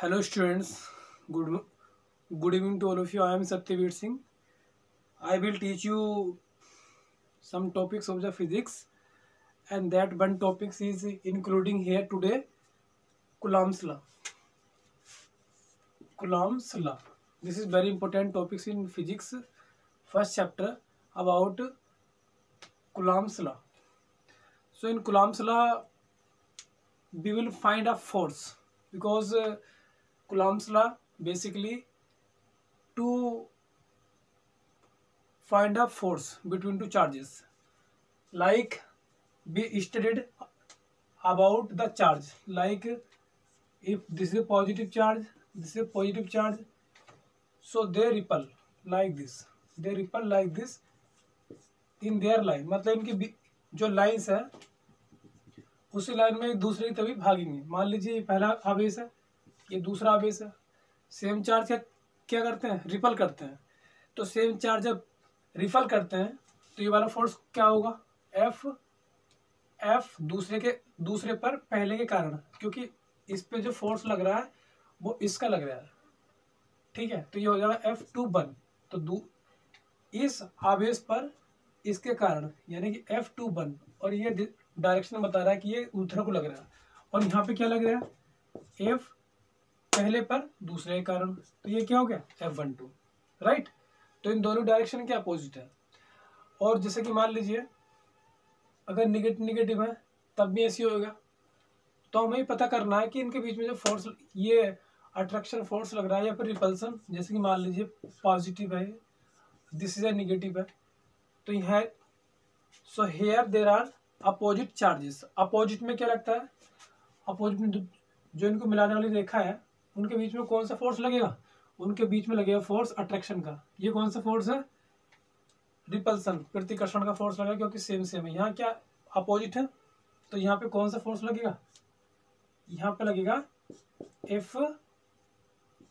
Hello students, good good evening to all of you. I am Satyavir Singh. I will teach you some topics of the physics, and that one topics is including here today Coulomb's law. Coulomb's law. This is very important topics in physics. First chapter about Coulomb's law. So in Coulomb's law, we will find a force because Coulomb's law basically to find a force between two charges. Like we studied about the charge. Like if this is a positive charge, this is a positive charge, so they repel like this. They repel like this in their line. मतलब इनकी जो lines है उसी line में एक दूसरे की तभी भागेंगे. मान लीजिए ये पहला आवेश है, ये दूसरा आवेश है. सेम चार्ज क्या करते हैं? रिपल करते हैं. तो सेम चार्ज जब रिपल करते हैं तो ये वाला फोर्स क्या होगा? एफ दूसरे पर पहले के कारण, क्योंकि इस पे जो फोर्स लग रहा है वो इसका लग रहा है. ठीक है, तो ये हो जाएगा F2 तो इस आवेश पर इसके कारण यानी कि F2 और ये डायरेक्शन बता रहा है कि ये उधर को लग रहा है. और यहाँ पे क्या लग रहा है? F पहले पर दूसरे के कारण, तो ये क्या हो गया? F12. राइट. तो इन दोनों डायरेक्शन के अपोजिट है. और जैसे कि मान लीजिए अगर निगेटिव है तब भी ऐसी होगा. तो हमें पता करना है कि इनके बीच में जो फोर्स, ये अट्रैक्शन फोर्स लग रहा है या फिर रिपल्सन. जैसे कि मान लीजिए पॉजिटिव है, दिस इज ए निगेटिव है, तो यह so here there are opposite charges. Opposite में क्या लगता है? अपोजिट में जो इनको मिलाने वाली रेखा है उनके बीच में कौन सा फोर्स लगेगा? उनके बीच में लगेगा फोर्स अट्रैक्शन का. ये कौन सा फोर्स है? रिपल्सन, प्रतिकर्षण का फोर्स लगेगा, क्योंकि सेम है. यहाँ क्या अपोजिट है, तो यहाँ पे कौन सा फोर्स लगेगा? यहाँ पे लगेगा F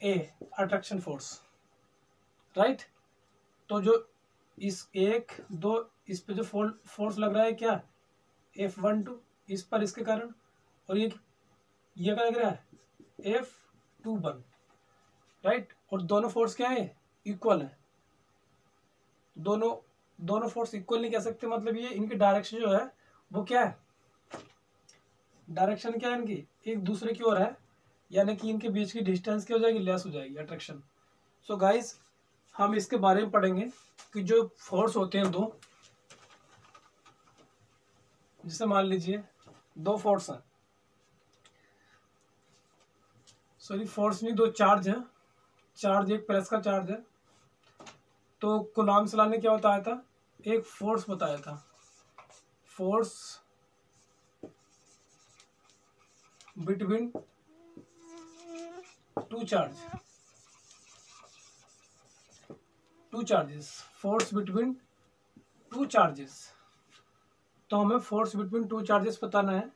अट्रैक्शन फोर्स. राइट. तो जो इस 1, 2 इस पे जो फोर्स लग रहा है क्या? F12 इस पर इसके कारण. और ये क्या लग रहा है? F21. राइट. और दोनों फोर्स क्या है? इक्वल है. दोनों फोर्स इक्वल नहीं कह सकते, मतलब ये इनकी डायरेक्शन जो है वो क्या है? डायरेक्शन क्या है इनकी? एक दूसरे की ओर है, यानी कि इनके बीच की डिस्टेंस क्या हो जाएगी? लेस हो जाएगी, अट्रैक्शन. सो गाइस, हम इसके बारे में पढ़ेंगे कि जो फोर्स होते हैं दो, जैसे मान लीजिए दो फोर्स हैं, सॉरी फोर्स नहीं, दो चार्ज है. चार्ज एक प्लस का चार्ज है. तो कूलॉम्स लॉ ने क्या बताया था? एक फोर्स बताया था. Force between two charges. Force between two charges. तो हमें फोर्स बिटवीन टू चार्जेस बताना है.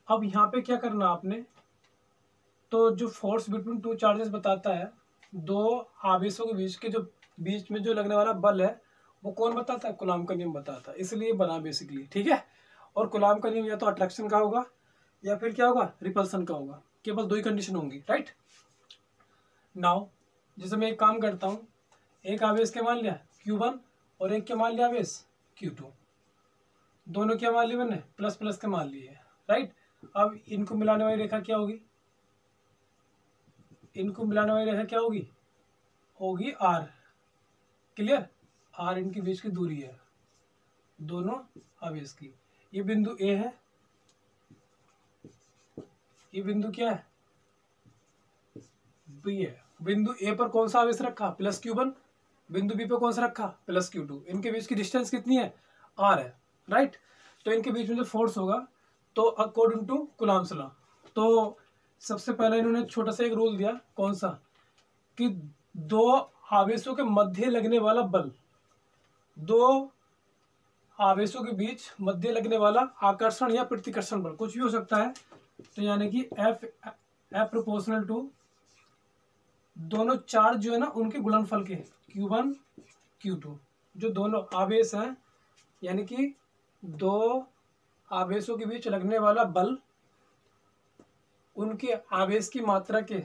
अब यहाँ पे क्या करना आपने? तो जो फोर्स बिटवीन टू चार्जेस बताता है, दो आवेशों के बीच में जो लगने वाला बल है वो कौन बताता है? कूलॉम का नियम बताता है. इसलिए बना बेसिकली. ठीक है. और कूलॉम का नियम या तो अट्रैक्शन का होगा या फिर क्या होगा? रिपल्सन का होगा. केवल दो ही कंडीशन होंगी. राइट. नाउ जैसे मैं एक काम करता हूँ, एक आवेश क्या मान लिया? Q1 और एक क्या मान लिया आवेश? Q2. दोनों क्या मान लिए मैंने? प्लस प्लस के मान लिए. राइट. अब इनको मिलाने वाली रेखा क्या होगी? इनको मिलाने वाली रेखा क्या होगी? होगी R. क्लियर. R इनके बीच की दूरी है दोनों आवेश की. ये बिंदु A है, ये बिंदु क्या है? B है. बिंदु A पर कौन सा आवेश रखा? Plus Q1. बिंदु B पर कौन सा रखा? Plus Q2. इनके बीच की डिस्टेंस कितनी है? R है. राइट. तो इनके बीच में जो फोर्स होगा, तो अकॉर्डिंग टू कूलॉम्स लॉ, तो सबसे पहले इन्होंने छोटा सा एक रूल दिया. कौन सा? कि दो आवेशों के मध्य लगने वाला बल, दो आवेशों के बीच मध्य लगने वाला आकर्षण या प्रतिकर्षण बल, कुछ भी हो सकता है. तो यानी कि F प्रोपोर्शनल टू दोनों चार्ज जो है ना उनके गुणनफल के, Q1 Q2. जो दोनों आवेश हैं, यानी कि दो आवेशों के बीच लगने वाला बल उनके आवेश की मात्रा के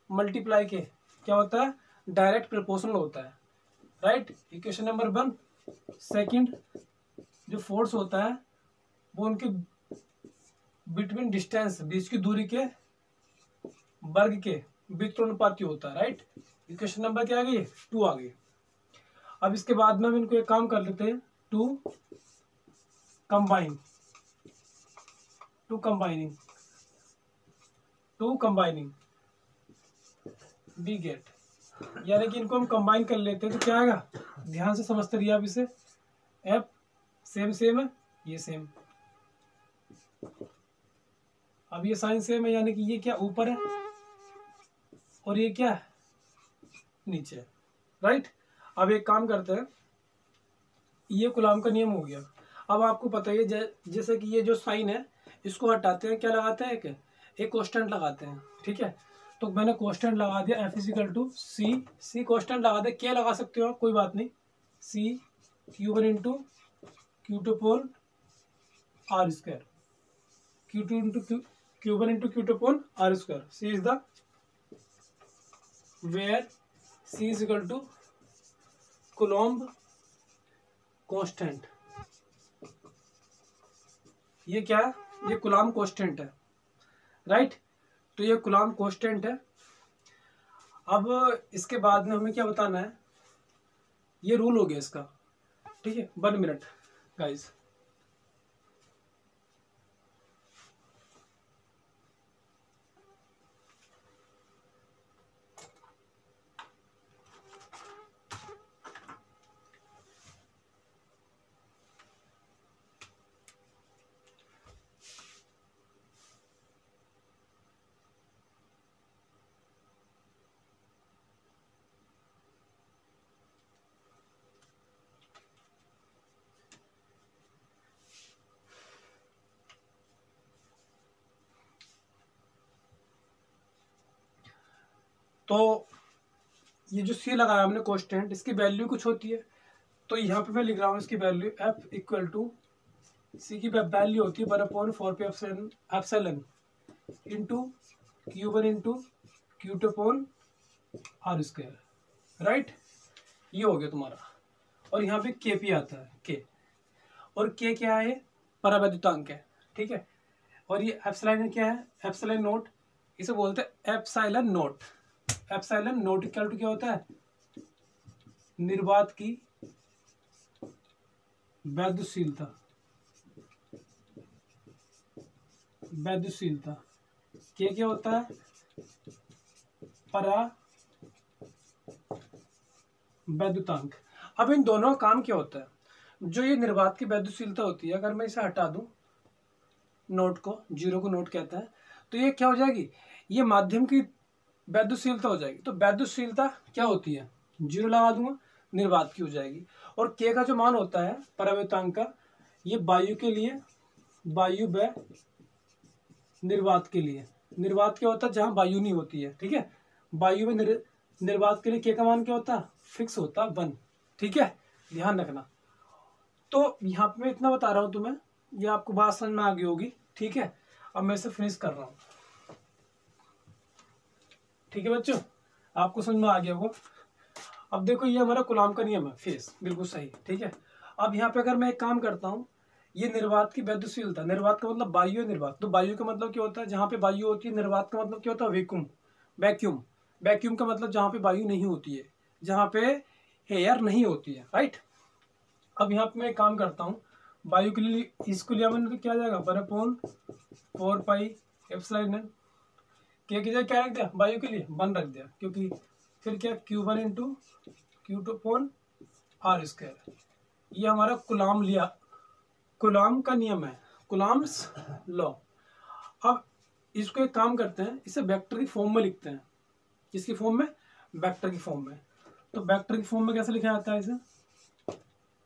मल्टीप्लाई के क्या होता है, डायरेक्ट प्रोपोर्शनल होता है, राइट। Equation number 1। सेकंड, जो फोर्स होता है वो उनके बिटवीन डिस्टेंस, बीच की दूरी के वर्ग के व्युत्क्रमानुपाती होता है, राइट। इक्वेशन नंबर क्या आ गई, 2 आ गई। अब इसके बाद में हम इनको एक काम कर लेते हैं, टू कंबाइनिंग बी गेट, यानी कि इनको हम कंबाइन कर लेते हैं तो क्या आएगा, ध्यान से समझते रहिए आप इसे। एफ सेम है, ये सेम, अब ये साइन सेम है, यानी कि ये क्या ऊपर है और ये क्या है नीचे है, राइट। अब एक काम करते हैं, ये कूलॉम का नियम हो गया। अब आपको पता है जैसे कि ये जो साइन है इसको हटाते हैं, क्या लगाते हैं, एक कांस्टेंट लगाते हैं, ठीक है। तो मैंने कांस्टेंट लगा दिया, F is equal to C constant लगा दे, क्या लगा सकते हो आप, कोई बात नहीं, C Q1 into Q2 upon R square, Q1 into Q2 upon R square. C is the where C is equal to Coulomb constant, ये क्या है, ये कूलॉम्ब कांस्टेंट है, राइट। तो ये कूलॉम्ब कांस्टेंट है। अब इसके बाद में हमें क्या बताना है, ये रूल हो गया इसका, ठीक है। 1 मिनट गाइस। तो ये जो सी लगाया हमने कांस्टेंट, इसकी वैल्यू कुछ होती है, तो यहाँ पे मैं लिख रहा हूँ इसकी value F equal to C की वैल्यू होती है 1/4 epsilon into Q1 into Q2 upon R square, right. ये हो गया तुम्हारा। और यहाँ पे के पी आता है, के, और के क्या है, परावैद्युतांक है, ठीक है। और ये एप्सिलॉन क्या है, एप्सिलॉन नोट, इसे बोलते हैं epsilon naught. Epsilon naught equal to क्या होता है, निर्वात की वैद्युशीलता, के क्या होता है, परावैद्युतांक। अब इन दोनों का काम क्या होता है, जो ये निर्वात की वैद्युशीलता होती है, अगर मैं इसे हटा दूं, नोट को, जीरो को नोट कहता है, तो ये क्या हो जाएगी, ये माध्यम की वैद्युशीलता हो जाएगी। तो वैद्युशीलता क्या होती है, जीरो लगा दूंगा, निर्वात की हो जाएगी। और के का जो मान होता है परावैद्युतांक का, ये वायु के लिए, वायु व निर्वात के लिए, निर्वात क्या होता है जहां वायु नहीं होती है, ठीक है। वायु में निर्वात के लिए के का मान क्या होता है, फिक्स होता है 1, ठीक है, ध्यान रखना। तो यहाँ पे मैं इतना बता रहा हूं तुम्हें, ये आपको बात समझ में आ गई होगी, ठीक है। अब मैं इसे फिनिश कर रहा हूं, ठीक है बच्चों, आपको समझ में आ गया होगा। अब देखो ये हमारा कूलॉम का नियम है, फेस बिल्कुल सही, ठीक है। अब यहाँ पे अगर मैं एक काम करता हूँ, ये निर्वात की वैद्युशीलता, निर्वात का मतलब वायु है, निर्वात, तो वायु का मतलब क्या होता है, जहाँ पे वायु होती है। निर्वात का मतलब क्या होता है, वैक्यूम, वैक्यूम का मतलब जहाँ पे वायु नहीं होती है, जहाँ पे एयर नहीं होती है, राइट। अब यहाँ पे मैं एक काम करता हूँ, वायु के लिए इसको लिया मैंने तो क्या आ जाएगा, 1/4 पाई एप्सिलॉन एन, के की जगह क्या रख दिया, वायु के लिए 1 रख दिया, क्योंकि फिर क्या Q1 into Q2 upon R square. ये हमारा कूलॉम लिया, कूलॉम का नियम है, कूलॉम्स लॉ। अब इसको एक काम करते हैं, इसे वेक्टर की फॉर्म में लिखते हैं। किसकी फॉर्म में, वेक्टर की फॉर्म में। तो वेक्टर की फॉर्म में कैसे लिखा जाता है इसे,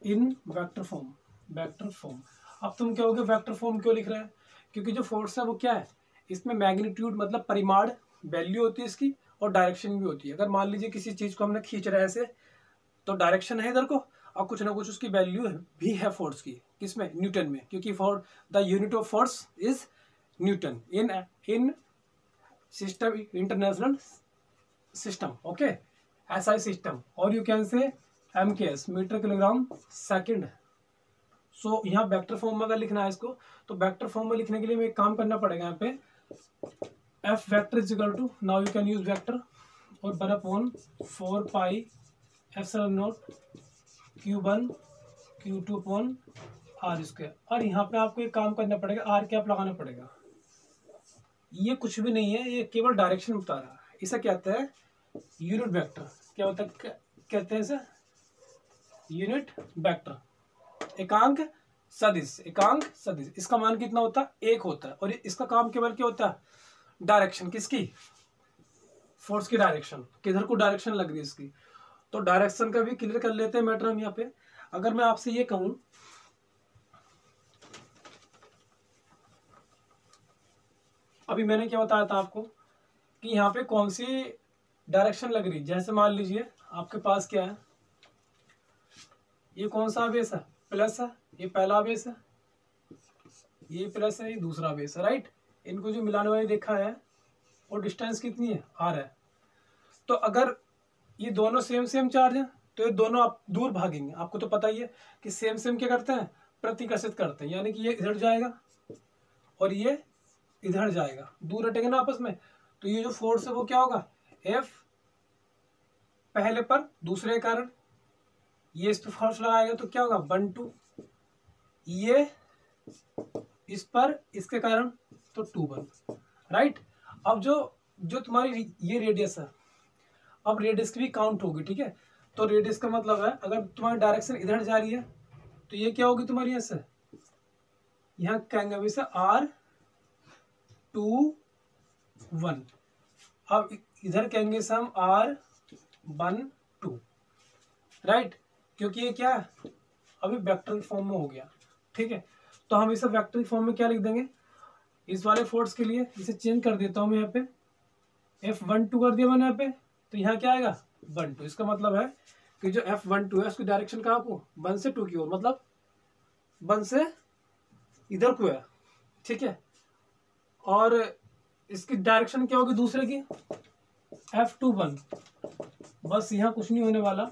इन वेक्टर फॉर्म, वेक्टर फॉर्म। अब तुम कहोगे वेक्टर फॉर्म क्यों लिख रहे हैं, क्योंकि जो फोर्स है वो क्या है, इसमें मैग्नीट्यूड मतलब परिमाण वैल्यू होती है इसकी, और डायरेक्शन भी होती है। अगर मान लीजिए किसी चीज को हमने खींच रहे हैं ऐसे, तो डायरेक्शन है इधर को, और कुछ ना कुछ उसकी वैल्यू भी है फोर्स की, किसमें, न्यूटन में, क्योंकि for the unit of force is newton in system international system, okay, SI system, और you can say MKS metre kilogram second. So यहाँ वेक्टर फॉर्म में अगर लिखना है इसको, तो वेक्टर फॉर्म में लिखने के लिए एक काम करना पड़ेगा यहाँ पे, F vector is equal to, now you can use vector, और 1/4 pi epsilon naught Q1 Q2 upon R square. और यहाँ पे आपको एक काम करना पड़ेगा, आर कैप लगाना पड़ेगा। ये कुछ भी नहीं है, ये केवल डायरेक्शन बता रहा है। इसे कहते हैं यूनिट वेक्टर। क्या होता है, कहते हैं इसे यूनिट वेक्टर, एकांक सदिश। एकांक सदिश, इसका मान कितना होता है, 1 होता है, और इसका काम केवल क्या होता है, डायरेक्शन, किसकी, फोर्स की डायरेक्शन, किधर को डायरेक्शन लग रही है इसकी। तो डायरेक्शन का भी क्लियर कर लेते हैं मैटर हम यहाँ पे। अगर मैं आपसे ये कहूं, अभी मैंने क्या बताया था आपको कि यहाँ पे कौन सी डायरेक्शन लग रही है। जैसे मान लीजिए आपके पास क्या है, ये कौन सा बेस है, प्लस है, ये पहला बेस है, ये प्लस है, ये दूसरा बेस है, राइट। इनको जो मिलाने वाले देखा है, और डिस्टेंस कितनी है, आर है। तो अगर ये दोनों सेम सेम चार्ज है, तो ये दोनों आप दूर भागेंगे। आपको तो पता ही है कि सेम सेम क्या करते हैं, प्रतिकर्षित करते हैं, यानी कि ये इधर जाएगा और ये इधर जाएगा, दूर हटेंगे ना आपस में। तो ये जो फोर्स है वो क्या होगा, एफ पहले पर दूसरे के कारण, ये इस पर फोर्स लगाएगा तो क्या होगा 1 2, ये इस पर इसके कारण तो 2 1, राइट। अब जो तुम्हारी ये रेडियस है, अब रेडियस की भी काउंट होगी, ठीक है। तो रेडियस का मतलब है, अगर तुम्हारी डायरेक्शन इधर जा रही है तो ये क्या होगी तुम्हारी, ऐसे यहाँ कहेंगे अभी से R2 1, अब इधर कहेंगे से हम R1 2, राइट, क्योंकि ये क्या है अभी वेक्टर फॉर्म में हो गया, ठीक है। तो हम इसे वेक्टर फॉर्म में क्या लिख देंगे, इस वाले फोर्स के लिए इसे चेंज कर देता हूं मैं, यहाँ पे F12 कर दिया मैंने यहाँ पे, तो यहाँ क्या आएगा 1 2। इसका मतलब है कि जो F12 है उसकी डायरेक्शन कहाँ को, 1 से 2 की ओर, मतलब 1 से इधर को है, ठीक है। और इसकी डायरेक्शन क्या होगी दूसरे की, F21, बस यहाँ कुछ नहीं होने वाला,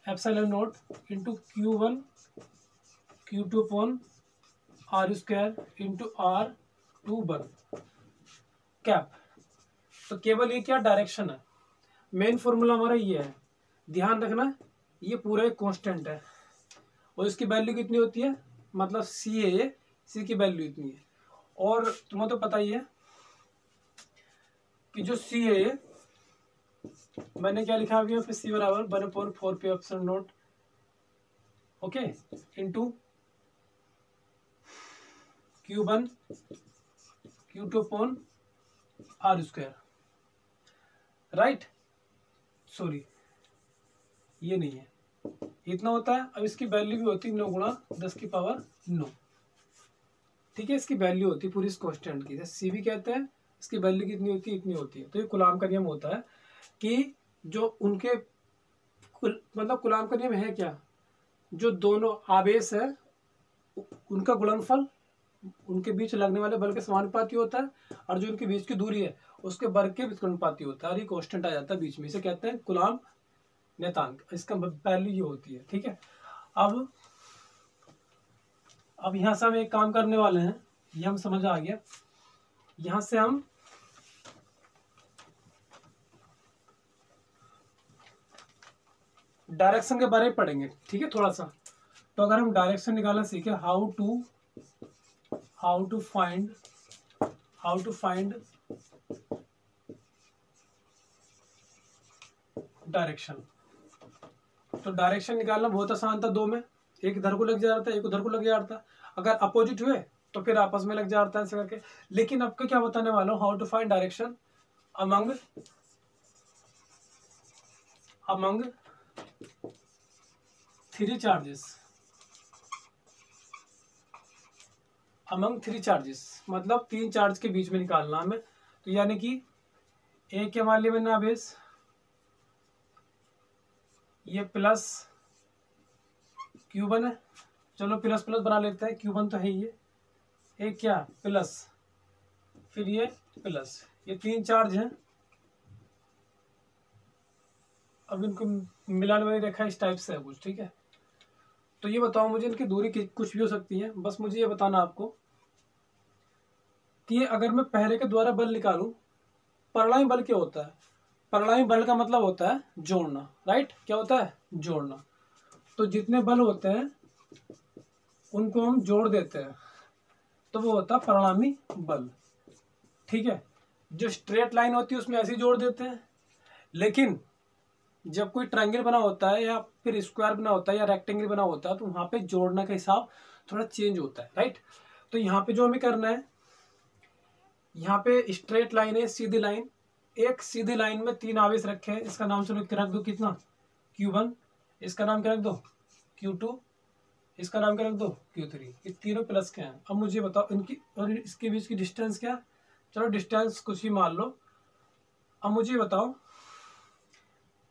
epsilon naught into Q1 Q2 upon R square into R2 1 cap. तो केवल ये क्या डायरेक्शन है, मेन फॉर्मूला हमारा ये है, ध्यान रखना ये पूरा एक कांस्टेंट है, और इसकी वैल्यू कितनी होती है, मतलब सी की वैल्यू इतनी है। और तुम्हें तो पता ही है कि जो सी है, मैंने क्या लिखा अभी पे, सी बराबर 1/4 पे epsilon naught, okay, into Q1 Q2 upon R square, right. Sorry ये नहीं है, इतना होता है। अब इसकी वैल्यू भी होती है 9 गुणा 10 की पावर 9, ठीक है। इसकी वैल्यू होती है पूरी इस कांस्टेंट की, जैसे सी भी कहते हैं, इसकी वैल्यू कितनी होती है, इतनी होती है। तो ये कूलाम का नियम होता है कि जो उनके मतलब कूलाम का नियम है क्या, जो दोनों आवेश है उनका गुणनफल उनके बीच लगने वाले बल के समानुपाती होता है, और जो उनके बीच की दूरी है उसके वर्ग के समानुपाती होता है, और ये कांस्टेंट आ जाता है बीच में, इसे कहते हैं कूलाम नेतांक। इसका वैल्यू ये होती है, ठीक है। अब यहाँ से हम एक काम करने वाले हैं, ये हम समझ आ गया। यहाँ से हम डायरेक्शन के बारे में पढ़ेंगे, ठीक है, थोड़ा सा। तो अगर हम डायरेक्शन निकालना सीखे, हाउ टू फाइंड डायरेक्शन। तो डायरेक्शन निकालना बहुत आसान था, दो में, एक इधर को लग जा रहा था, एक उधर को लग जा रहा था। अगर अपोजिट हुए तो फिर आपस में लग जाता है ऐसे करके। लेकिन अब क्या बताने वाला हूँ, how to find direction among 3 charges. Among 3 charges मतलब 3 चार्ज के बीच में निकालना हमें। तो यानी कि एक के मान लिया मैंने आवेश, ये प्लस Q1 है, चलो प्लस प्लस बना लेते हैं, Q1 तो है ये, एक क्या प्लस फिर ये प्लस, ये 3 चार्ज हैं। अब इनको मिलाने वाली रेखा इस टाइप से है कुछ, ठीक है। तो ये बताओ मुझे इनकी दूरी कुछ भी हो सकती है, बस मुझे ये बताना आपको कि अगर मैं पहले के द्वारा बल निकालूं, परिणामी बल क्या होता है? परिणामी बल का मतलब होता है जोड़ना, राइट? क्या होता है? जोड़ना। तो जितने बल होते हैं उनको हम जोड़ देते हैं, तो वो होता है परिणामी बल, ठीक है। जो स्ट्रेट लाइन होती है उसमें ऐसे ही जोड़ देते हैं, लेकिन जब कोई ट्रायंगल बना होता है या फिर स्क्वायर बना होता है या रेक्टेंगल बना होता है तो वहां पे जोड़ने का हिसाब थोड़ा चेंज होता है, राइट? तो यहाँ पे जो हमें करना है, यहाँ पे स्ट्रेट लाइन है, सीधी लाइन, एक सीधी लाइन में 3 आवेश रखे हैं। इसका नाम चलो रख दो कितना, Q1, इसका नाम क्या रख दो, Q2, इसका नाम क्या रख दो, Q3। ये तीनों प्लस के हैं। अब मुझे बताओ इनकी और इसके बीच की डिस्टेंस क्या? चलो डिस्टेंस कुछ भी मान लो। अब मुझे बताओ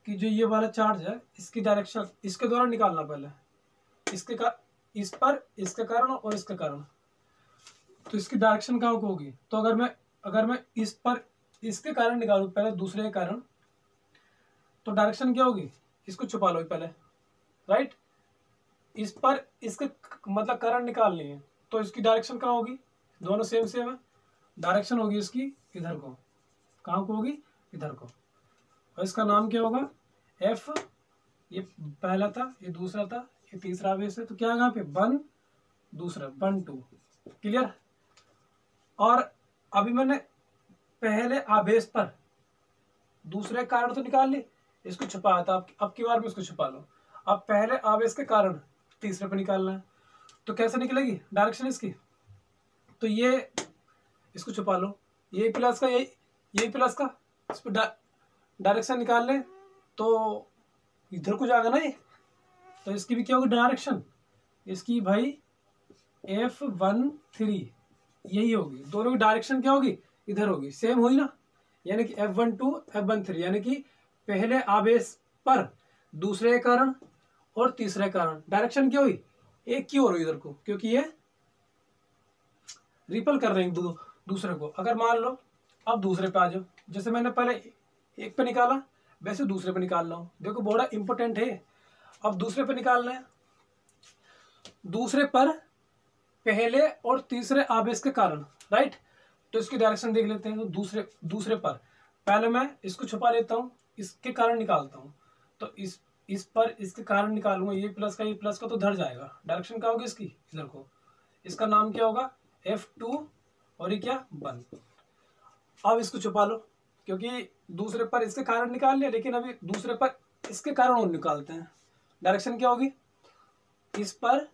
कि जो ये वाला चार्ज है इसकी डायरेक्शन इसके द्वारा निकालना पहले, इस पर इसके कारण और इसके कारण, तो इसकी डायरेक्शन कहाँ को होगी? तो अगर मैं इस पर इसके कारण निकालूं पहले, दूसरे के कारण, तो डायरेक्शन क्या होगी? इसको छुपा लो पहले, राइट? इस पर इसके मतलब कारण निकालनी है, तो इसकी डायरेक्शन कहाँ होगी? दोनों सेम सेम है, डायरेक्शन होगी इसकी इधर को। कहाँ को होगी? इधर को। और इसका नाम क्या होगा? F। ये पहला था, ये दूसरा था, ये तीसरा आवेश है, तो क्या है यहाँ पे? 1 दूसरा 1 2। क्लियर? और अभी मैंने पहले आवेश पर दूसरे कारण तो निकाल ली, इसको छुपाया था। अब की बार में इसको छुपा लो। अब पहले आवेश के कारण तीसरे पर निकालना है, तो कैसे निकलेगी डायरेक्शन इसकी? तो ये इसको छुपा लो, यही प्लस का यही प्लस का, इस पर डायरेक्शन निकाल ले तो इधर को जाएगा ना ये, तो इसकी भी क्या होगी डायरेक्शन? इसकी भाई F13 यही होगी। दोनों की डायरेक्शन क्या होगी? इधर होगी, सेम हुई ना। यानी कि F12 F13, यानी कि पहले आवेश पर दूसरे कारण और तीसरे कारण डायरेक्शन क्या हुई? एक की ओर हुई इधर को, क्योंकि ये रिपल कर रहे हैं दूसरे को। अगर मान लो अब दूसरे पे आ जाओ, जैसे मैंने पहले एक पे निकाला वैसे दूसरे पे निकाल रहा हूं। देखो बड़ा इंपॉर्टेंट है। अब दूसरे पे निकालना है, दूसरे पर पहले और तीसरे आवेश के कारण, राइट? तो इसकी डायरेक्शन देख लेते हैं। तो दूसरे पर पहले मैं इसको छुपा लेता हूं, इसके कारण निकालता हूं। तो इस पर इसके कारण निकालूंगा, ये प्लस का तो धर जाएगा। डायरेक्शन क्या होगी इसकी? इधर को। इसका नाम क्या होगा? F2 और ये क्या 1। अब इसको छुपा लो, क्योंकि दूसरे पर इसके कारण निकाल लिया, लेकिन अभी दूसरे पर इसके कारण और निकालते हैं। डायरेक्शन क्या होगी? इस पर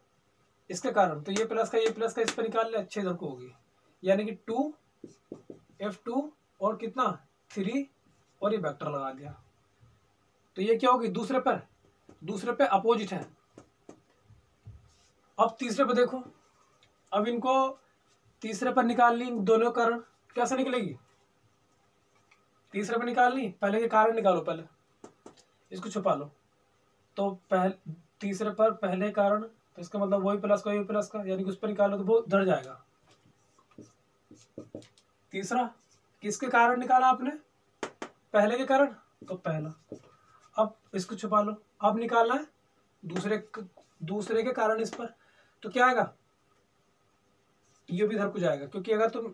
इसके कारण, तो ये प्लस का इस पर निकाल लिया, अच्छे इधर को होगी। यानी कि 2 F2 और कितना 3 और ये वेक्टर लगा दिया, तो ये क्या होगी? दूसरे पे अपोजिट है। अब तीसरे पे देखो, अब इनको तीसरे पर निकाल ली दोनों कारण, कैसे निकलेगी? तीसरे पे निकाल ली, पहले के कारण निकालो, पहले इसको छुपा लो। तो तीसरे पर पहले कारण, तो इसका मतलब वही प्लस का, यानी कि उस पर निकालो तो वो धर जाएगा। तीसरा किसके कारण निकाला आपने? पहले के कारण, तो पहला। अब इसको छुपा लो, अब निकालना है दूसरे के कारण इस पर, तो क्या आएगा? ये भी इधर को जाएगा, क्योंकि अगर तुम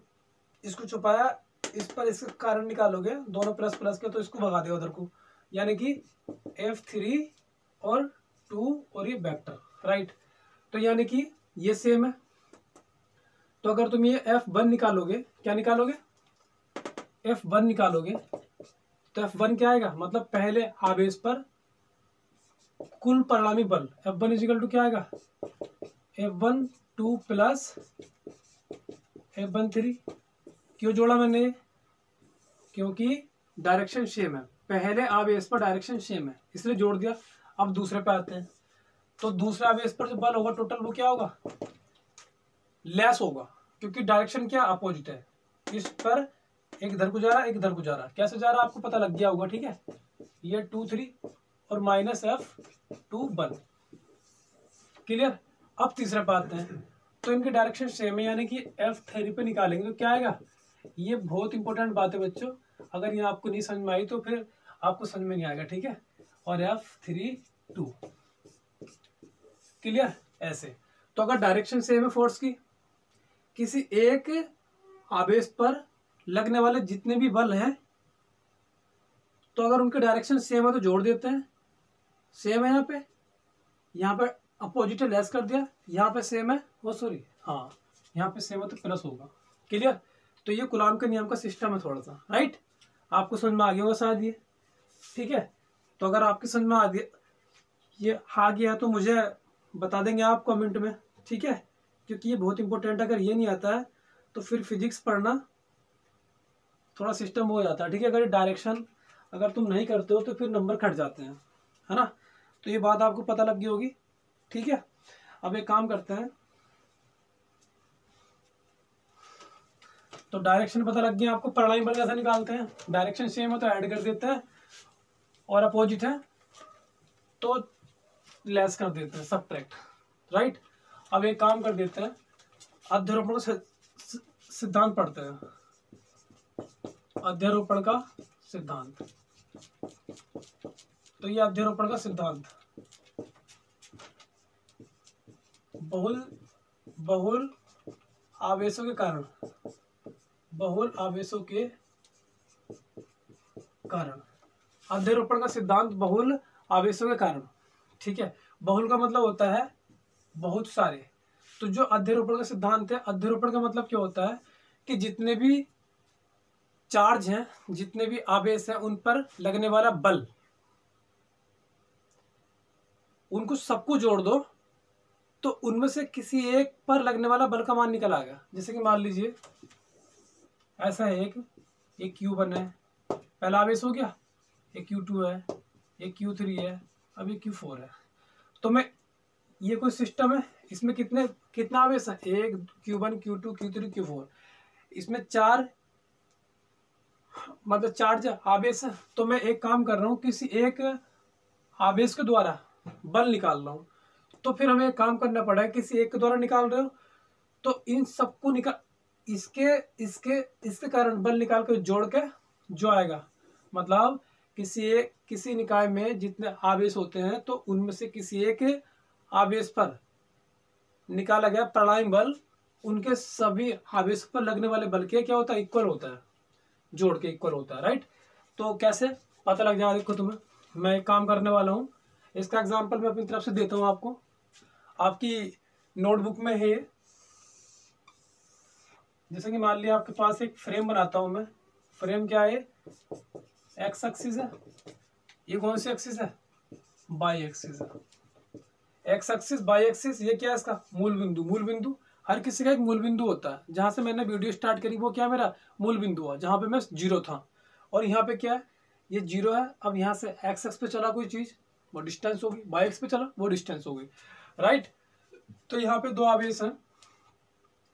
इसको छुपाया इस पर इसके कारण निकालोगे दोनों प्लस के, तो इसको भगा देगा उधर को। यानी कि F3 और 2 और ये वेक्टर, राइट? तो यानी कि ये सेम है। तो अगर तुम ये F1 निकालोगे, क्या निकालोगे? F1 निकालोगे, तो F1 क्या आएगा? मतलब पहले आवेश पर कुल परिणामी बल F1 इजिकल टू क्या आएगा? F1 2 plus F1 3। क्यों जोड़ा मैंने? क्योंकि डायरेक्शन सेम है, पहले आवेश पर डायरेक्शन सेम है, इसलिए जोड़ दिया। अब दूसरे पे आते हैं, तो दूसरे आवेश पर जो बल होगा टोटल वो क्या होगा? लेस होगा, क्योंकि डायरेक्शन क्या अपोजिट है। इस पर एक इधर को जा रहा है, एक इधर को जा रहा है। कैसे जा रहा है आपको पता लग गया होगा, ठीक है? ये 2 3 और माइनस F2 1। क्लियर? अब तीसरे पे आते हैं, तो इनके डायरेक्शन सेम है, यानी कि F3 पे निकालेंगे तो क्या आएगा? ये बहुत इंपॉर्टेंट बात है बच्चों, अगर ये आपको नहीं समझ में आई तो फिर आपको समझ में नहीं आएगा, ठीक है। और F3 2 क्लियर ऐसे। तो अगर डायरेक्शन सेम है फोर्स की, किसी एक आवेश पर लगने वाले जितने भी बल हैं, तो अगर उनके डायरेक्शन सेम है तो जोड़ देते हैं, सेम है यहाँ पे अपोजिट लेस कर दिया, यहाँ पे सेम है, वो सॉरी हाँ यहाँ पे सेम है तो प्लस होगा, क्लियर। तो ये कूलॉम के नियम का सिस्टम है थोड़ा सा, राइट। आपको समझ में आ गया होगा शायद ये, ठीक है। तो अगर आपके समझ में आ गया तो मुझे बता देंगे आप कमेंट में, ठीक है, क्योंकि ये बहुत इंपॉर्टेंट है। अगर ये नहीं आता है तो फिर फिजिक्स पढ़ना थोड़ा सिस्टम हो जाता है, ठीक है। अगर डायरेक्शन अगर तुम नहीं करते हो तो फिर नंबर कट जाते हैं, है ना। तो ये बात आपको पता लग गई होगी, ठीक है। अब एक काम करते हैं, तो डायरेक्शन पता लग गया आपको, परिणामी बल कैसे निकालते हैं। डायरेक्शन सेम है तो ऐड कर देते हैं, और अपोजिट है तो लेस कर देते हैं, सबट्रैक्ट, राइट। अब एक काम कर देते हैं, अध्यारोपण का सिद्धांत पढ़ते हैं। अध्यारोपण का सिद्धांत, तो ये अध्यारोपण का सिद्धांत बहुल आवेशों के कारण, बहुल आवेशों के कारण, अध्यारोपण का सिद्धांत बहुल आवेशों के कारण, ठीक है। बहुल का मतलब होता है बहुत सारे, तो जो अध्यारोपण का सिद्धांत है, अध्यारोपण का मतलब क्या होता है कि जितने भी चार्ज हैं, जितने भी आवेश हैं, उन पर लगने वाला बल, उनको सबको जोड़ दो तो उनमें से किसी एक पर लगने वाला बल का मान निकल आएगा। जैसे कि मान लीजिए ऐसा है, एक Q1 है, पहला आवेश हो गया, एक Q2 है, एक Q3 है, अब एक Q4 है। तो मैं ये कोई सिस्टम है, इसमें कितना आवेश है, एक Q1 Q2 Q3 Q4, इसमें चार मतलब चार्ज आवेश है। तो मैं एक काम कर रहा हूँ, किसी एक आवेश के द्वारा बल निकाल रहा हूँ, तो फिर हमें एक काम करना पड़ा है, किसी एक के द्वारा निकाल रहे हो तो इन सबको निकाल इसके कारण बल निकाल कर जोड़ के जो आएगा, मतलब किसी निकाय में जितने आवेश होते हैं तो उनमें से किसी एक आवेश पर निकाला गया परिणामी बल उनके सभी आवेश पर लगने वाले बल के क्या होता है, इक्वल होता है, जोड़ के इक्वल होता है, राइट। तो कैसे पता लग जाएगा, देखो तुम्हें मैं एक काम करने वाला हूँ, इसका एग्जांपल मैं अपनी तरफ से देता हूँ आपको। आपकी नोटबुक में है, जैसे कि मान लिया आपके पास एक फ्रेम बनाता हूं मैं। फ्रेम क्या है, एक्स एक्सिस है, ये कौन सी एक्सिस है, बाई एक्सिस है। एक्स एक्सिस बाई एक्सिस, ये क्या है इसका मूल बिंदु। मूल बिंदु हर किसी का एक मूल बिंदु होता है। जहां से मैंने वीडियो स्टार्ट करी वो क्या मेरा मूल बिंदु है, जहां पे मैं जीरो था, और यहाँ पे क्या है, ये जीरो है। अब यहाँ से एक्स एक्स पे चला कोई चीज, वो डिस्टेंस होगी, बाई एक्स पे चला वो डिस्टेंस होगी, राइट। तो यहाँ पे दो आवेश हैं,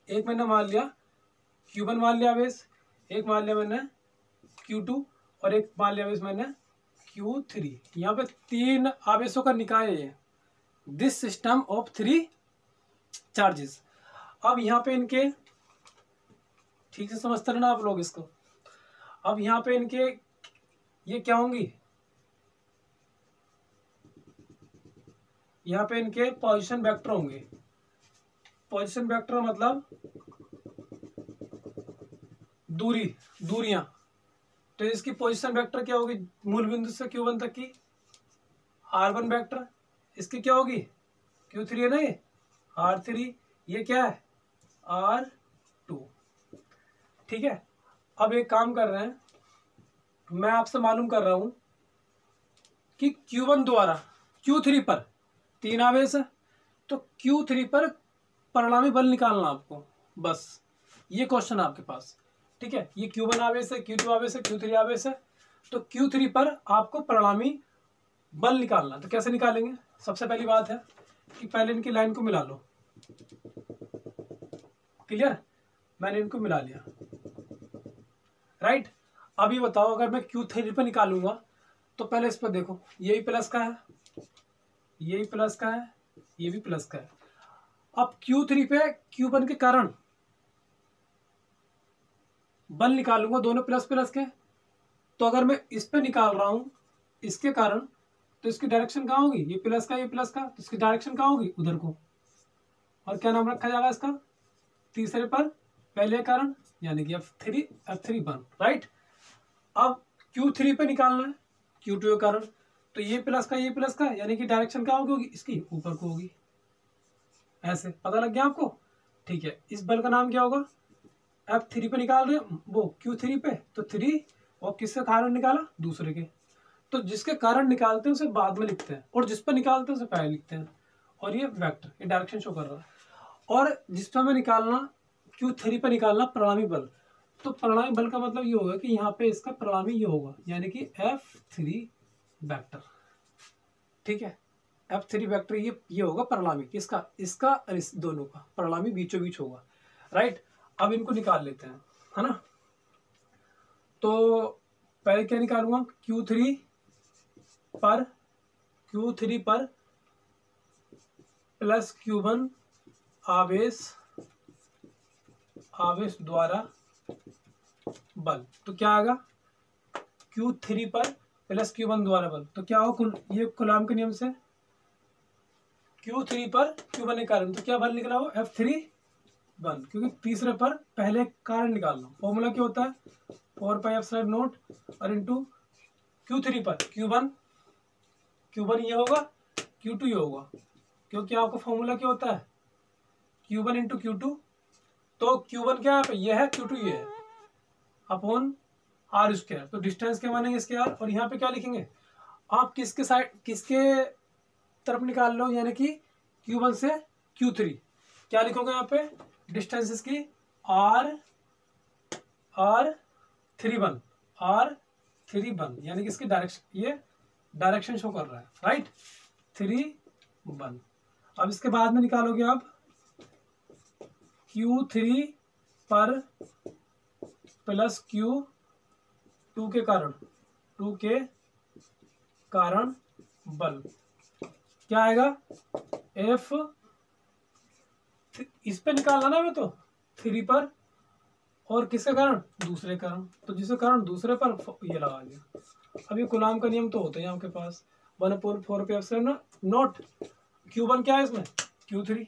एक मैंने मान लिया Q1 मान लिया आवेश, एक मान लिया मैंने Q2, और एक मान लिया आवेश मैंने Q3। यहाँ पे तीन आवेशों का निकाय है, दिस सिस्टम ऑफ 3 चार्जेस। अब यहाँ पे इनके, ठीक से समझते रहना आप लोग इसको। अब यहाँ पे इनके ये क्या होंगी, यहाँ पे इनके पोजीशन वेक्टर होंगे। पोजीशन वेक्टर मतलब दूरियां। तो इसकी पोजीशन वेक्टर क्या होगी, मूल बिंदु से Q1 तक की R1 वेक्टर, इसकी क्या होगी Q3 है ना, ये R3, ये क्या है R2, ठीक है। अब एक काम कर रहे हैं, मैं आपसे मालूम कर रहा हूं कि Q1 द्वारा Q3 पर तीन आवेश है, तो Q3 पर परिणामी बल निकालना आपको, बस ये क्वेश्चन है आपके पास, ठीक है। ये Q1 आवेश है, Q2 आवेश है, Q3 आवेश है, तो Q3 पर आपको परिणामी बल निकालना। तो कैसे निकालेंगे, सबसे पहली बात है कि पहले इनकी लाइन को मिला लो, क्लियर, मैंने इनको मिला लिया, राइट। अभी बताओ अगर मैं Q3 पर निकालूंगा तो पहले इस पर देखो, यही प्लस का है, यही प्लस का है, ये भी प्लस का है। अब Q3 पे Q1 के कारण बल निकालूंगा दोनों प्लस प्लस के, तो अगर मैं इस पे निकाल रहा हूं इसके कारण, तो इसकी डायरेक्शन कहाँ होगी, ये प्लस का ये प्लस का, तो इसकी डायरेक्शन कहाँ होगी, उधर को। और क्या नाम रखा जाएगा इसका, तीसरे पर पहले कारण, यानी कि F3 बन, राइट। अब Q3 पे निकालना है Q2 के कारण, तो ये प्लस का ये प्लस का, यानी कि डायरेक्शन कहाँ होगी इसकी, ऊपर को होगी। ऐसे पता लग गया आपको, ठीक है। इस बल का नाम क्या होगा, F3 पे निकाल रहे हैं वो Q3 पे, तो 3, और किसके कारण निकाला, दूसरे के। तो जिसके कारण निकालते हैं उसे बाद में लिखते हैं, और जिस पर निकालते हैं उसे पहले लिखते हैं। और ये वेक्टर, ये डायरेक्शन शो कर रहा है। और जिस पर हमें निकालना Q3 पर निकालना परिणामी बल, तो परिणामी बल का मतलब ये होगा कि यहाँ पे इसका परिणामी ये होगा, यानी कि F3 वेक्टर, ठीक है। F3 वेक्टर ये होगा परिणामी किसका, इसका और इस दोनों का परिणामी बीचों बीच होगा, राइट। अब इनको निकाल लेते हैं, है ना। तो पहले क्या निकालूंगा, Q3 पर प्लस Q1 आवेश द्वारा बल, तो क्या आएगा, Q3 पर प्लस Q1 द्वारा बल, तो क्या हो, ये कूलॉम के नियम से Q3 पर Q1 के कारण, तो क्या बल निकला हो, F3 बल, क्योंकि तीसरे पर पहले कारण निकालना। फॉर्मूला क्या होता है, 4πε0 और इंटू Q3 पर Q1 ये होगा, Q2 ये होगा, क्योंकि आपका फॉर्मूला क्या होता है, Q1 इंटू Q2, तो Q1 क्या है, ये है, Q2 ये है, अपॉन R²। तो डिस्टेंस क्या मानेंगे इसके R, और यहाँ पे क्या लिखेंगे, आप किसके तरफ निकाल लो, यानी कि Q1 से Q3, क्या लिखोगे यहाँ पे, डिस्टेंस इसकी R3 यानी कि इसकी डायरेक्शन, ये डायरेक्शन शो कर रहा है, राइट, 3 अब इसके बाद में निकालोगे आप Q3 पर प्लस Q2 के कारण बल, क्या आएगा, F, इस पे निकालना ना मैं, तो 3 पर, और किसके कारण, दूसरे कारण, तो जिसके कारण दूसरे पर ये लगा दिया। अब ये कूलॉम का नियम तो होता है आपके पास, 1/4πε0। Q1 क्या है इसमें, Q3,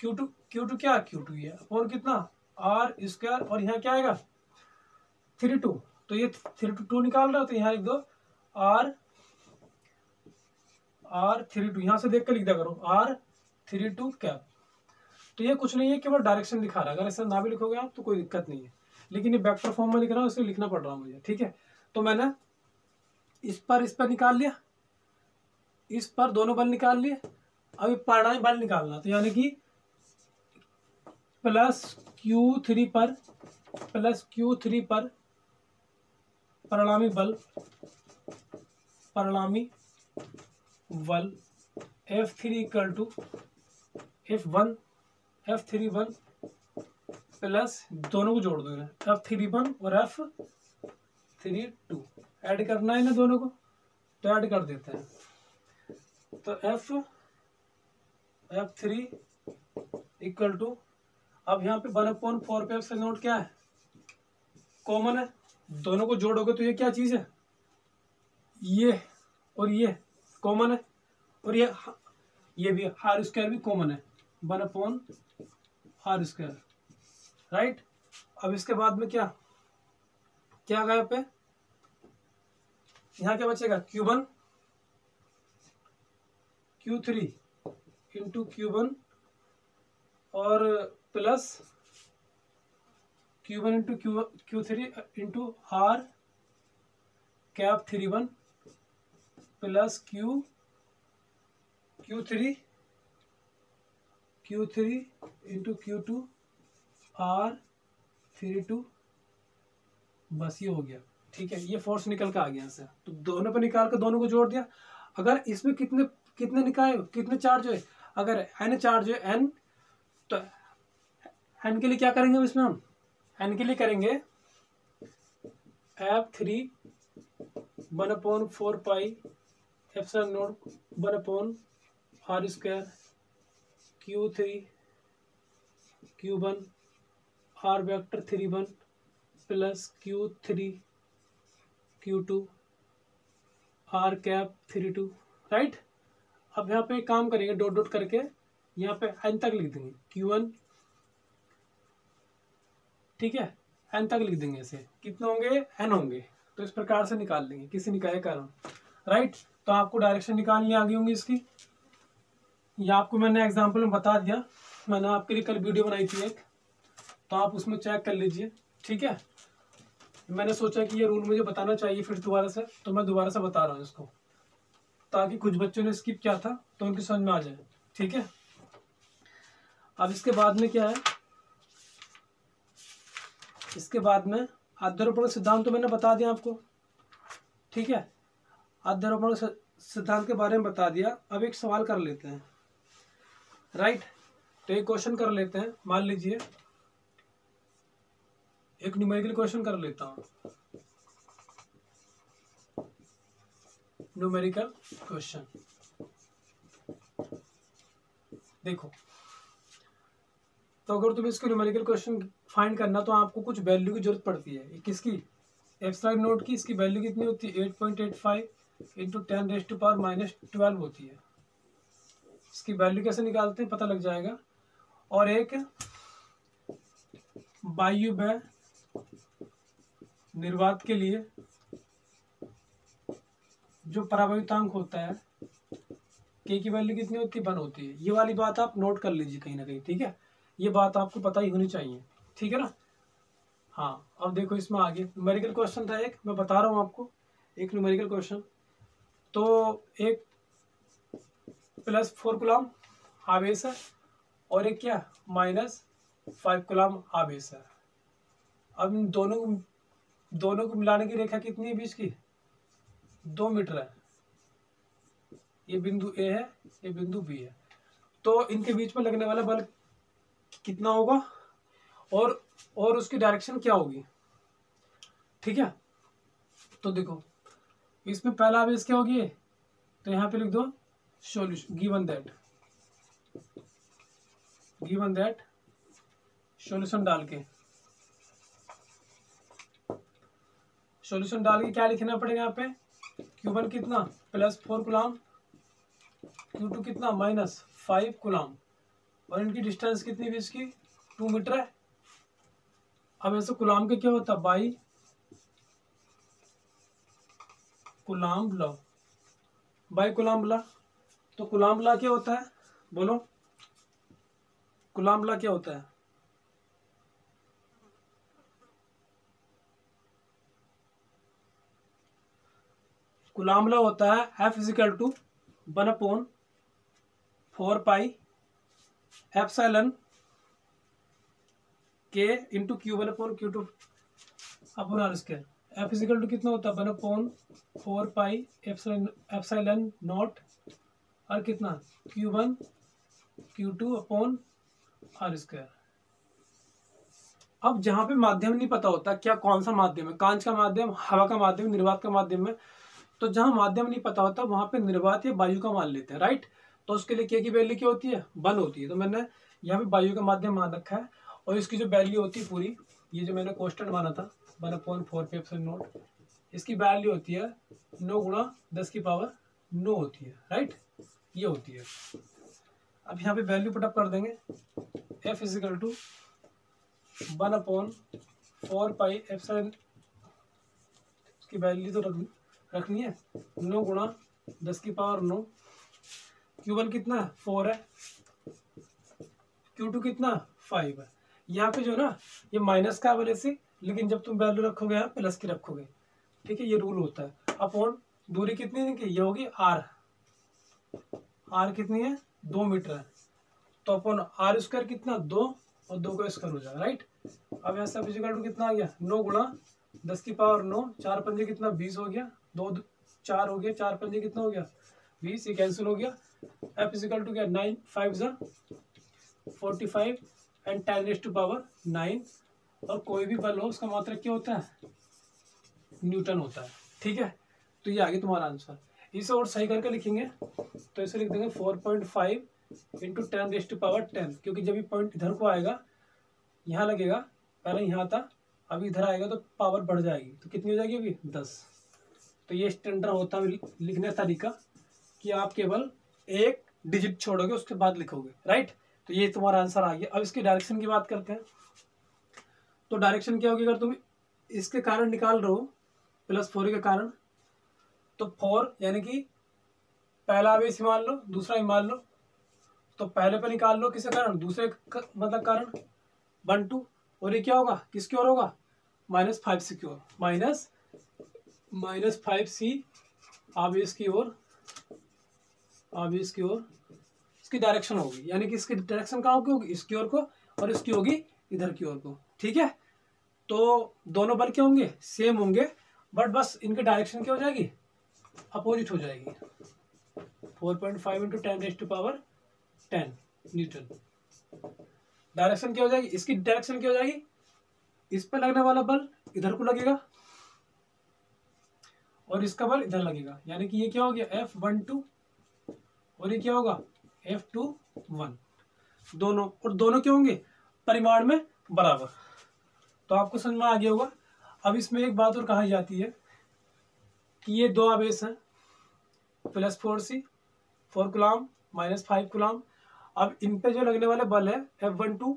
Q2 क्या, Q2 है, और कितना, R², और यहाँ क्या आएगा, 3 2, तो ये 3 निकाल रहा हो, तो यहाँ लिख दो R3 यहाँ से देख कर लिख दिया करो, R3 कैप। तो ये कुछ नहीं है, केवल डायरेक्शन दिखा रहा है, अगर ऐसा ना भी लिखोगे आप तो कोई दिक्कत नहीं है, लेकिन ये वेक्टर फॉर्म में लिख रहा हूँ, इसलिए लिखना पड़ रहा है मुझे, ठीक है। तो मैंने इस पर निकाल लिया, इस पर दोनों बल निकाल लिए। अभी परिणामी बल निकालना, तो यानी कि प्लस Q3 पर परिणामी बल F3 equal to F3 plus, दोनों को जोड़ दो, F3 और F3 ऐड करना है ना दोनों को, तो ऐड कर देते हैं। तो F3 इक्वल टू, अब यहाँ पे 1/4πε0 क्या है, कॉमन है, दोनों को जोड़ोगे तो ये क्या चीज है, ये और ये कॉमन है, और ये भी R² भी कॉमन है, 1/R², राइट। अब इसके बाद में क्या आ गया पे, यहाँ क्या बचेगा, Q3 इंटू Q1 और plus Q1 into Q3 into R3 plus Q3 into Q2 R3 बस ये हो गया, ठीक है। ये फोर्स निकल के आ गया से, तो दोनों पे निकाल कर दोनों को जोड़ दिया। अगर इसमें कितने निकाय, कितने चार्ज है, अगर n चार्ज है n, तो n के लिए क्या करेंगे इसमें, हम n के लिए करेंगे F3 1/4πε0 1/R² Q3 Q1 R vector 3 1 plus Q3 Q2 R cap 3 2, right. अब यहाँ पे काम करेंगे, डॉट डॉट करके यहाँ पे n तक लिख देंगे Q1, ठीक है, n तक लिख देंगे। ऐसे कितने होंगे, n होंगे। तो इस प्रकार से निकाल लेंगे किसी निकाय के कारण, राइट। तो आपको डायरेक्शन निकालनी आ गई होंगी इसकी। ये आपको मैंने एग्जांपल में बता दिया, मैंने आपके लिए कल वीडियो बनाई थी एक, तो आप उसमें चेक कर लीजिए, ठीक है। मैंने सोचा कि ये रूल मुझे बताना चाहिए फिर दोबारा से, तो मैं दोबारा से बता रहा हूँ इसको, ताकि कुछ बच्चों ने स्किप किया था तो उनकी समझ में आ जाए, ठीक है। अब इसके बाद में क्या है, इसके बाद में अध्यारोपण सिद्धांत तो मैंने बता दिया आपको, ठीक है। अध्यारोपण सिद्धांत के बारे में बता दिया। अब एक सवाल कर लेते हैं, राइट। तो एक क्वेश्चन कर लेते हैं, मान लीजिए एक न्यूमेरिकल क्वेश्चन कर लेता हूं, न्यूमेरिकल क्वेश्चन। देखो, तो अगर तुम्हें इसको न्यूमेरिकल क्वेश्चन फाइंड करना तो आपको कुछ वैल्यू की जरूरत पड़ती है। किसकी, एप्सिलॉन नोट की। इसकी वैल्यू कितनी होती है, 8.85 इंटू 10⁻⁻12 होती है। इसकी वैल्यू कैसे निकालते हैं पता लग जाएगा। और एक वायु निर्वात के लिए जो परावैद्युतांक होता है के की वैल्यू कितनी होती है, 1 होती है। ये वाली बात आप नोट कर लीजिए कहीं ना कहीं, ठीक है। ये बात आपको पता ही होनी चाहिए, ठीक है ना। हाँ, अब देखो इसमें आगे न्यूमेरिकल क्वेश्चन था एक, मैं बता रहा हूँ आपको, एक न्यूमेरिकल क्वेश्चन। तो एक +4 कूलम आवेश है और एक क्या -5 कूलम आवेश है। अब इन दोनों को मिलाने की रेखा कितनी है बीच की, 2 मीटर है। ये बिंदु ए है, ये बिंदु बी है। तो इनके बीच में लगने वाला बल कितना होगा और उसकी डायरेक्शन क्या होगी, ठीक है। तो देखो इसमें पहला आवेश क्या होगी, तो यहाँ पे लिख दो सॉल्यूशन, गिवन दैट सॉल्यूशन डाल के क्या लिखना पड़ेगा यहाँ पे, Q1 कितना +4 कूलम, Q2 कितना -5 कूलम, और इनकी डिस्टेंस कितनी बीच की, 2 मीटर है। अब ऐसे कूलम के क्या होता है, बाई कूलम लॉ। तो कूलम लॉ क्या होता है, बोलो कूलम लॉ क्या होता है। कूलम लॉ होता है F = 1/4 pi epsilon K into Q1/Q2 upon R square. F = कितना होता है, 1/4 पाई एप्सिलॉन नॉट और कितना Q1 Q2 upon R square. अब जहां पे माध्यम नहीं पता होता क्या कौन सा माध्यम है, कांच का माध्यम, हवा का माध्यम, निर्वात का माध्यम है। तो जहां माध्यम नहीं पता होता वहां पे निर्वात या वायु का मान लेते हैं, राइट। तो उसके लिए के की वैल्यू क्या होती है, 1 होती है। तो मैंने यहाँ पे वायु का माध्यम मान रखा है और इसकी जो वैल्यू होती है पूरी, ये जो मैंने कोष्टक माना था 1/4 पे एप्सिलॉन नॉट, इसकी वैल्यू होती है 9 × 10⁻9 होती है, राइट। ये होती है। अब यहाँ पे वैल्यू पुटअप कर देंगे, F = 1/4 पाई एप्सिलॉन, इसकी वैल्यू तो रखनी है 9 × 10⁻9। Q1 कितना 4 है, Q2 कितना 5 है। यहाँ पे जो ना ये माइनस का वजह से, लेकिन जब तुम वैल्यू रखोगे यहाँ प्लस की रखोगे, ठीक है। ये रूल होता है। अपॉन दूरी कितनी है कि ये होगी r कितनी है, 2 मीटर है। तो अपॉन R² कितना 2 और 2 का स्क्वायर हो जाएगा, राइट। अब यहाँ F = कितना आ गया, 9 × 10⁻9, 4 पंजे कितना 20 हो गया, 2 4 हो गया, 4 पंजे कितना हो गया 20, ये कैंसिल हो गया। F = क्या 9 5 × 45 एंड 10⁻9। और कोई भी बल हो उसका मात्रक क्या होता है, न्यूटन होता है, ठीक है। तो ये आ गया तुम्हारा आंसर। इसे और सही करके लिखेंगे तो इसे लिख देंगे 4.5 × 10⁻10, क्योंकि जब ये पॉइंट इधर को आएगा यहाँ लगेगा पहले यहाँ था, अभी इधर आएगा तो पावर बढ़ जाएगी, तो कितनी हो जाएगी अभी 10। तो ये स्टैंडर्ड होता है लिखने का तरीका कि आप केवल एक डिजिट छोड़ोगे उसके बाद लिखोगे, राइट। तो ये तुम्हारा आंसर आ गया। अब इसकी डायरेक्शन की बात करते हैं। तो डायरेक्शन क्या होगी, अगर तुम इसके कारण निकाल रहे हो +4 के कारण, तो 4 यानी कि पहला आवेश मान लो, दूसरा ही मान लो, तो पहले पे निकाल लो किसके कारण, दूसरे मतलब कारण 1 2, और ये क्या होगा, किसकी ओर होगा, -5C की ओर, -5C आवेश की ओर, आवेश की ओर इसकी डायरेक्शन होगी, यानी कि इसकी डायरेक्शन कहाँ होगी, इसकी ओर को, और इसकी होगी इधर की ओर को, ठीक है। तो दोनों बल क्या होंगे, सेम होंगे, बट बस इनकी डायरेक्शन क्या हो जाएगी, अपोजिट हो जाएगी। 4.5 × 10⁻10 न्यूटन डायरेक्शन क्या हो जाएगी, इसकी डायरेक्शन क्या हो जाएगी, इस पर लगने वाला बल इधर को लगेगा और इसका बल इधर लगेगा, यानी कि ये क्या हो गया F12 और ये क्या होगा F21, दोनों, और दोनों क्या होंगे, परिमाण में बराबर। तो आपको समझ में आ गया होगा। अब इसमें एक बात और कही जाती है कि ये दो आवेश हैं, +4C 4 कूलम -5 कूलम। अब इन पे जो लगने वाले बल है F12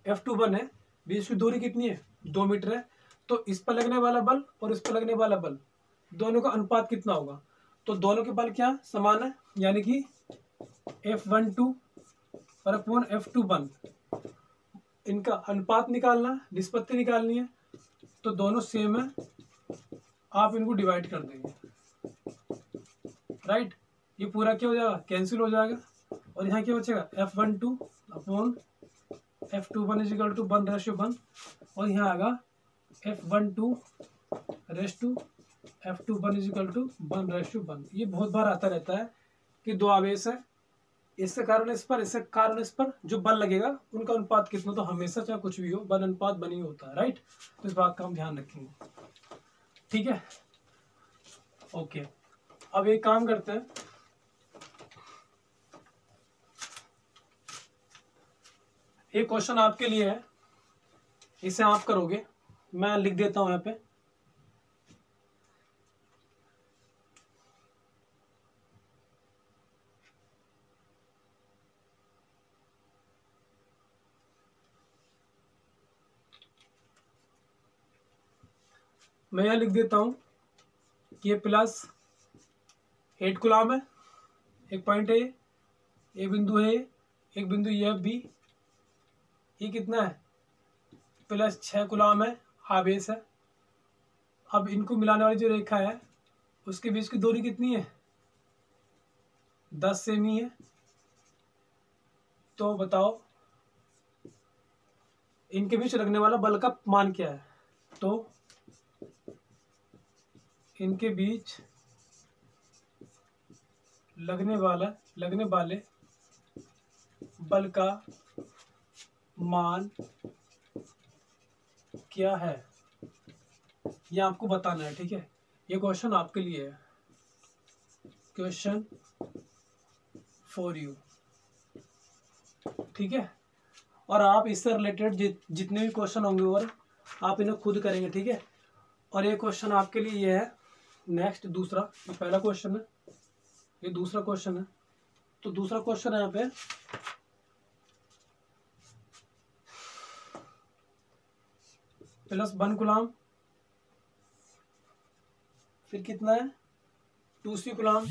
F21 है, बीच की दूरी कितनी है, 2 मीटर है। तो इस पर लगने वाला बल और इस पर लगने वाला बल, दोनों का अनुपात कितना होगा, तो दोनों के बल क्या समान है, यानी कि F12 और अपॉन F21, इनका अनुपात निकालना, निष्पत्ति निकालनी है, तो दोनों सेम है, आप इनको डिवाइड कर देंगे, राइट। ये पूरा क्या हो जाएगा, कैंसिल हो जाएगा, और यहाँ क्या बचेगा F12 अपॉन F21 = 1:1, और यहाँ आएगा F12 F21 = 1:1। ये बहुत बार आता रहता है कि दो आवेश है, इसके कारण इस पर, इसके कारण इस पर जो बल लगेगा उनका अनुपात कितना, तो हमेशा चाहे कुछ भी हो बल अनुपात बनी होता है, राइट। तो इस बात का हम ध्यान रखेंगे, ठीक है, ओके। अब एक काम करते हैं, एक क्वेश्चन आपके लिए है, इसे आप करोगे, मैं लिख देता हूं यहाँ पे। मैं यहाँ लिख देता हूं कि ये +8 कूलम है, एक पॉइंट है, ये बिंदु है, एक बिंदु ये बी, ये कितना है +6 कूलम है, आवेश है। अब इनको मिलाने वाली जो रेखा है उसके बीच की दूरी कितनी है, 10 सेमी है। तो बताओ इनके बीच लगने वाला बल का मान क्या है, तो इनके बीच लगने वाले बल का मान क्या है, ये आपको बताना है, ठीक है। ये क्वेश्चन आपके लिए है, क्वेश्चन फॉर यू, ठीक है। और आप इससे रिलेटेड जितने भी क्वेश्चन होंगे और आप इन्हें खुद करेंगे, ठीक है। और ये क्वेश्चन आपके लिए ये है नेक्स्ट, दूसरा, ये पहला क्वेश्चन है, ये दूसरा क्वेश्चन है। तो दूसरा क्वेश्चन है यहाँ पे +1 कूलम, फिर कितना है 2C कूलम,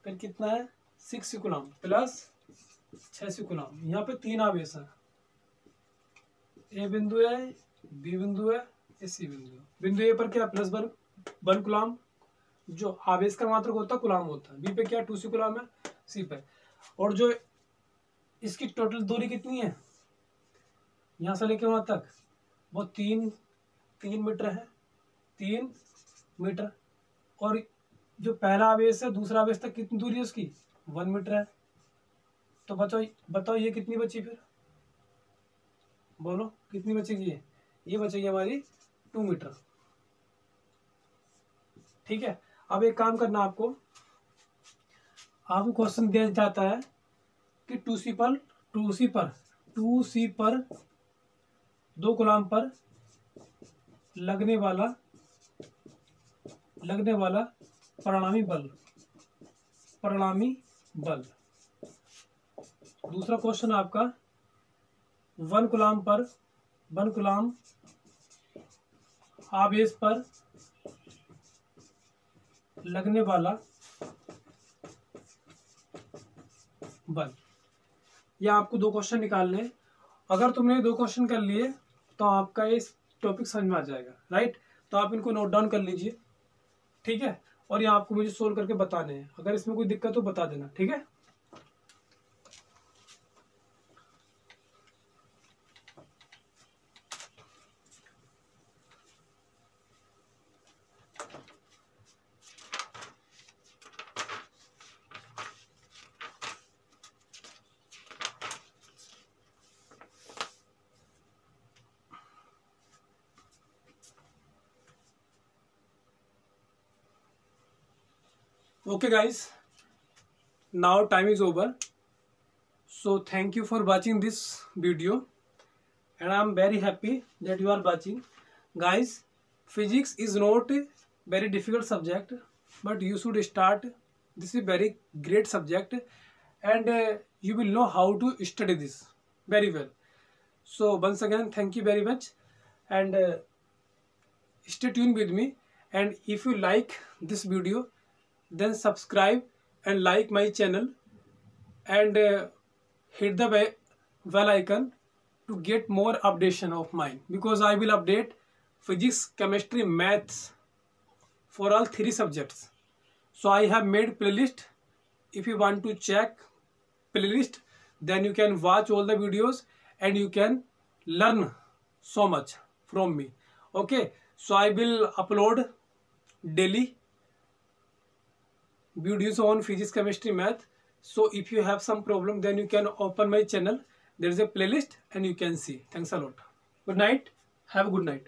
फिर कितना है 6C कूलम +6C कूलम। यहाँ पे 3 आवेश है, ए बिंदु है, बी बिंदु है, सी बिंदु है। बिंदु ए पर क्या +1 कूलम, जो आवेश का मात्रक होता है कूलम होता है, बी पे क्या 2C कूलम है, सी पे, और जो इसकी टोटल दूरी कितनी है यहाँ से लेके वहां तक, वो 3 मीटर है, 3 मीटर। और जो पहला आवेश है दूसरा आवेश तक कितनी दूरी है उसकी, 1 मीटर है। तो बताओ ये कितनी बची, फिर बोलो कितनी बचेगी, ये बचेगी हमारी 2 मीटर, ठीक है। अब एक काम करना, आपको क्वेश्चन दिया जाता है कि 2C पर 2 कूलाम पर लगने वाला परिणामी बल। दूसरा क्वेश्चन आपका 1 कूलाम आवेश पर लगने वाला बल। या आपको 2 क्वेश्चन निकालने हैं। अगर तुमने 2 क्वेश्चन कर लिए तो आपका ये टॉपिक समझ में आ जाएगा, राइट। तो आप इनको नोट डाउन कर लीजिए, ठीक है। और यहाँ आपको मुझे सोल्व करके बताने हैं। अगर इसमें कोई दिक्कत हो बता देना, ठीक है। Okay guys, now time is over. So thank you for watching this video and I am very happy that you are watching. Guys, physics is not a very difficult subject, but you should start. This is a very great subject and you will know how to study this very well. So once again, thank you very much and stay tuned with me. And if you like this video, then subscribe and like my channel and hit the bell icon to get more updation of mine, because I will update physics, chemistry, maths for all 3 subjects. So I have made playlist. If you want to check playlist, then you can watch all the videos and you can learn so much from me. Okay, so I will upload daily videos on physics, chemistry, math. So if you have some problem, then you can open my channel. There is a playlist and you can see. Thanks a lot. Good night. Have a good night.